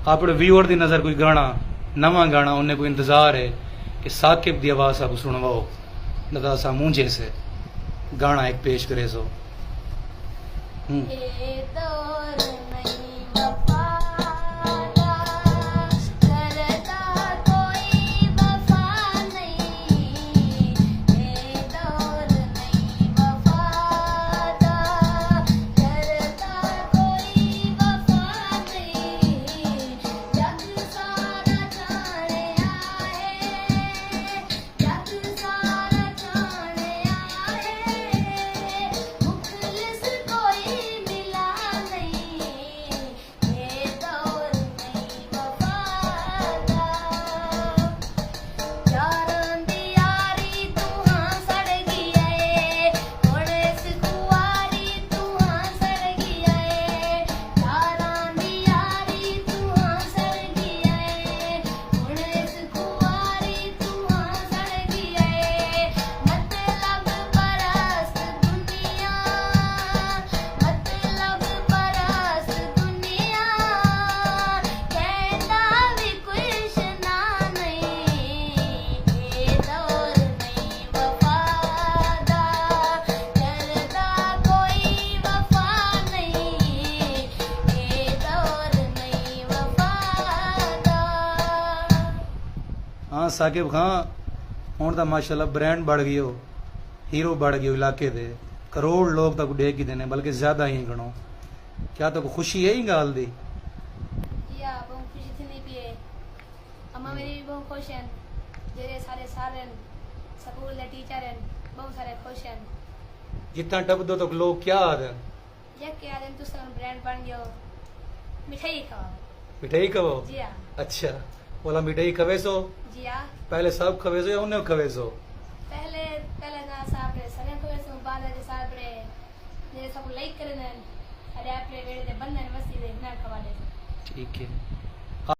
अपने व्यूअर की नज़र कोई गाना नवा गाना उन्हें कोई इंतजार है कि साकिब की आवाज़ आप सुनवाओ दादा सा मुंझे से गाना एक पेश करे सो। हाँ साकिब खान हूँ तो माशाल्लाह ब्रांड बढ़ गई हो, हीरो बढ़ गई इलाके दे, करोड़ लोग तक डेक ही देने बल्कि ज्यादा ही गणो। क्या तो खुशी है ही गाल दी? या बहुत खुशी थी नहीं पिए अम्मा मेरी भी बहुत खुश हैं, जेरे सारे सारे स्कूल के टीचर हैं बहुत सारे खुश हैं। जितना टप दो तो लोग क्या आद ये क्या दिन तू सन ब्रांड बन गयो मिठाई खाओ। मिठाई खवो? जी हाँ। अच्छा बोला मिठाई खवे सो? जी हाँ। पहले सब खवे सो या उन्हें खवे सो? पहले पहले ना साहब रे सने खवे सो बाद जे साहब रे जे सब लाइक करने अरे आप रे वेड़े दे बंधन मस्ती दे ना खवा दे। ठीक है।